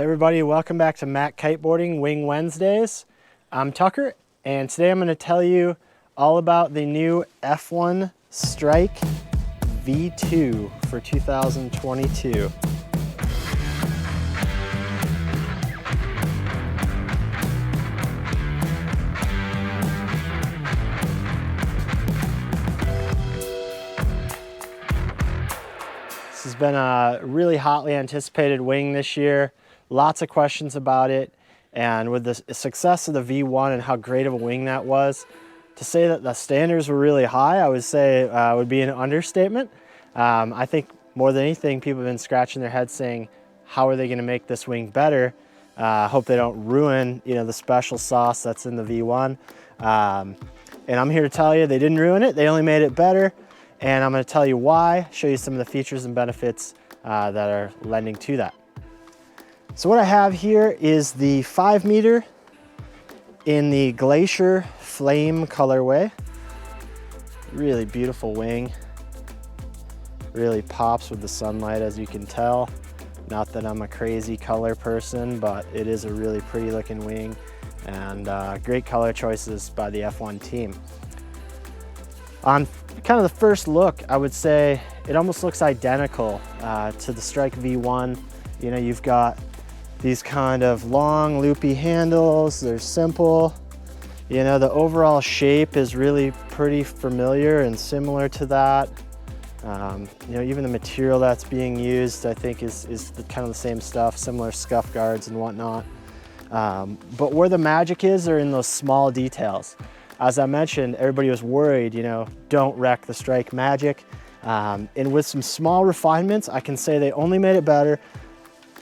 Hey everybody, welcome back to MACkiteboarding Wing Wednesdays. I'm Tucker, and today I'm going to tell you all about the new F1 Strike V2 for 2022. This has been a really hotly anticipated wing this year. Lots of questions about it, and with the success of the V1 and how great of a wing that was, to say that the standards were really high, I would say would be an understatement. I think more than anything, people have been scratching their heads saying, how are they going to make this wing better? Hope they don't ruin, the special sauce that's in the V1. And I'm here to tell you they didn't ruin it, they only made it better. And I'm going to tell you why, show you some of the features and benefits that are lending to that. So what I have here is the 5 meter in the Glacier Flame colorway. Really beautiful wing. Really pops with the sunlight, as you can tell. Not that I'm a crazy color person, but it is a really pretty looking wing, and great color choices by the F1 team. On kind of the first look, I would say it almost looks identical to the Strike V1. You've got these kind of long loopy handles. They're simple. The overall shape is really pretty familiar and similar to that. Even the material that's being used, I think is kind of the same stuff, similar scuff guards and whatnot. But where the magic is are in those small details. As I mentioned, everybody was worried, don't wreck the Strike magic. And with some small refinements, I can say they only made it better.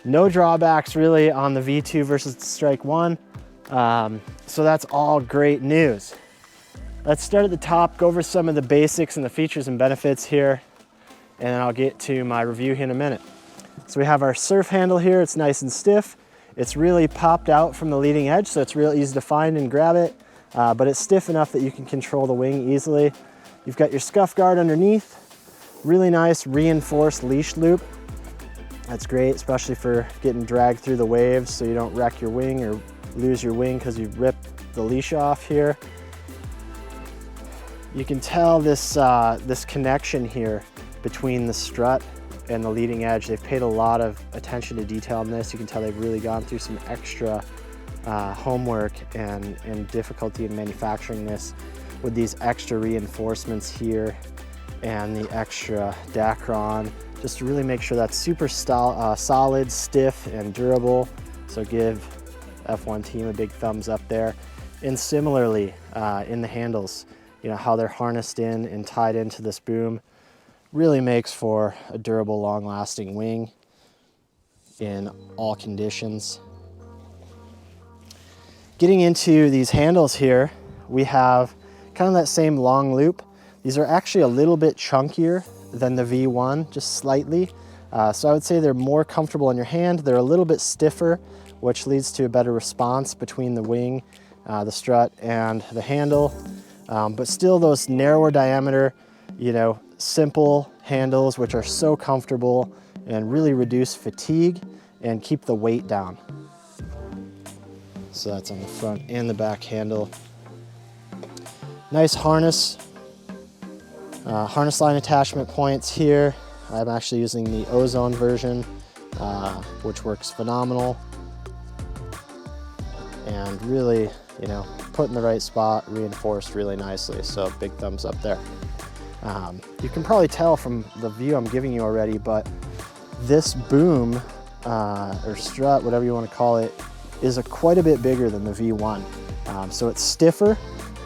No drawbacks really on the V2 versus the Strike 1. So that's all great news. Let's start at the top, go over some of the basics and the features and benefits here, and then I'll get to my review here in a minute. So we have our surf handle here. It's nice and stiff. It's really popped out from the leading edge, so it's real easy to find and grab it, but it's stiff enough that you can control the wing easily. You've got your scuff guard underneath. Really nice reinforced leash loop. That's great, especially for getting dragged through the waves so you don't wreck your wing or lose your wing because you ripped the leash off here. You can tell this, this connection here between the strut and the leading edge. They've paid a lot of attention to detail in this. You can tell they've really gone through some extra homework and difficulty in manufacturing this with these extra reinforcements here and the extra Dacron, just to really make sure that's super solid, stiff, and durable. So give F1 team a big thumbs up there. And similarly, in the handles, how they're harnessed in and tied into this boom really makes for a durable, long-lasting wing in all conditions. Getting into these handles here, we have kind of that same long loop. These are actually a little bit chunkier than the V1, just slightly. So I would say they're more comfortable in your hand. They're a little bit stiffer, which leads to a better response between the wing, the strut, and the handle. But still those narrower diameter, simple handles, which are so comfortable and really reduce fatigue and keep the weight down. So that's on the front and the back handle. Nice harness. Harness line attachment points here. I'm actually using the ozone version, which works phenomenal. And really, put in the right spot, reinforced really nicely. So big thumbs up there. You can probably tell from the view I'm giving you already, but this boom or strut, whatever you want to call it, is quite a bit bigger than the V1. So it's stiffer,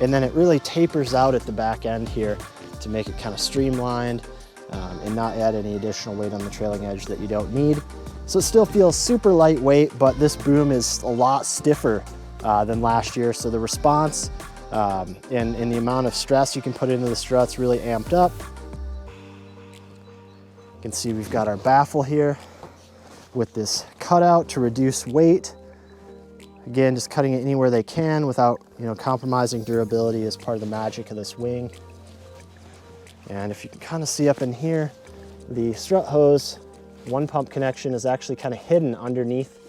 and then it really tapers out at the back end here to make it kind of streamlined and not add any additional weight on the trailing edge that you don't need. So it still feels super lightweight, but this boom is a lot stiffer than last year. So the response and the amount of stress you can put into the strut's really amped up. You can see we've got our baffle here with this cutout to reduce weight. Again, just cutting it anywhere they can without compromising durability is part of the magic of this wing. And if you can kind of see up in here, the strut hose one pump connection is actually kind of hidden underneath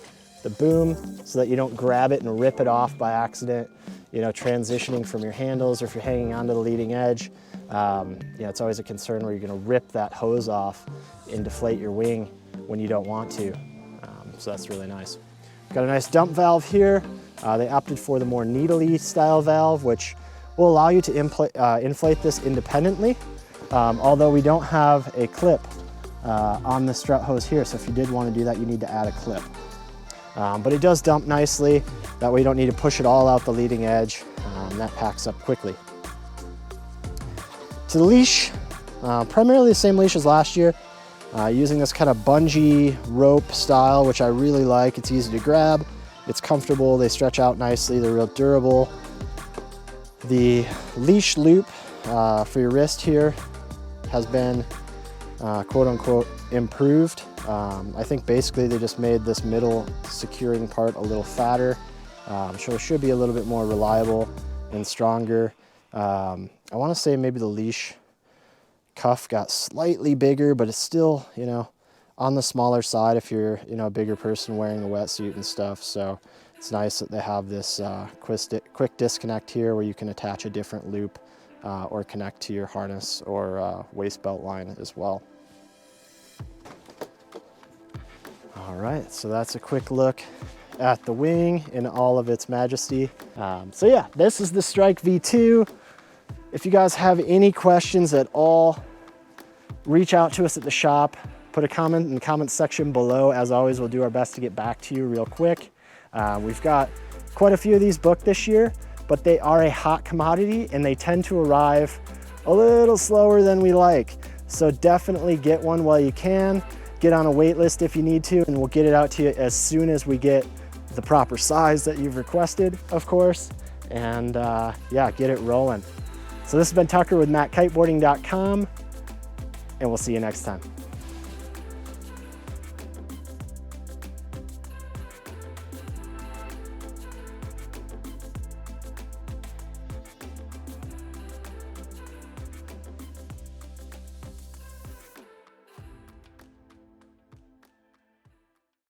the boom so that you don't grab it and rip it off by accident, you know, transitioning from your handles, or if you're hanging onto the leading edge. You know, it's always a concern where you're gonna rip that hose off and deflate your wing when you don't want to. So that's really nice. Got a nice dump valve here. They opted for the more needly style valve, which will allow you to inflate this independently, although we don't have a clip on the strut hose here, so if you did want to do that, you need to add a clip. But it does dump nicely, that way you don't need to push it all out the leading edge. That packs up quickly. To the leash, primarily the same leash as last year, using this kind of bungee rope style, which I really like. It's easy to grab, it's comfortable, they stretch out nicely, they're real durable. The leash loop for your wrist here has been quote unquote improved. I think basically they just made this middle securing part a little fatter, so it should be a little bit more reliable and stronger. I want to say maybe the leash cuff got slightly bigger, but it's still, you know, on the smaller side if you're, you know, a bigger person wearing a wetsuit and stuff. So it's nice that they have this quick disconnect here where you can attach a different loop or connect to your harness or waist belt line as well. All right, so that's a quick look at the wing in all of its majesty. So yeah, this is the Strike V2. If you guys have any questions at all, reach out to us at the shop. Put a comment in the comment section below. As always, we'll do our best to get back to you real quick. We've got quite a few of these booked this year, but they are a hot commodity and they tend to arrive a little slower than we like. So definitely get one while you can. Get on a wait list if you need to, and we'll get it out to you as soon as we get the proper size that you've requested, of course. And yeah, get it rolling. So this has been Tucker with MACkiteboarding.com, and we'll see you next time.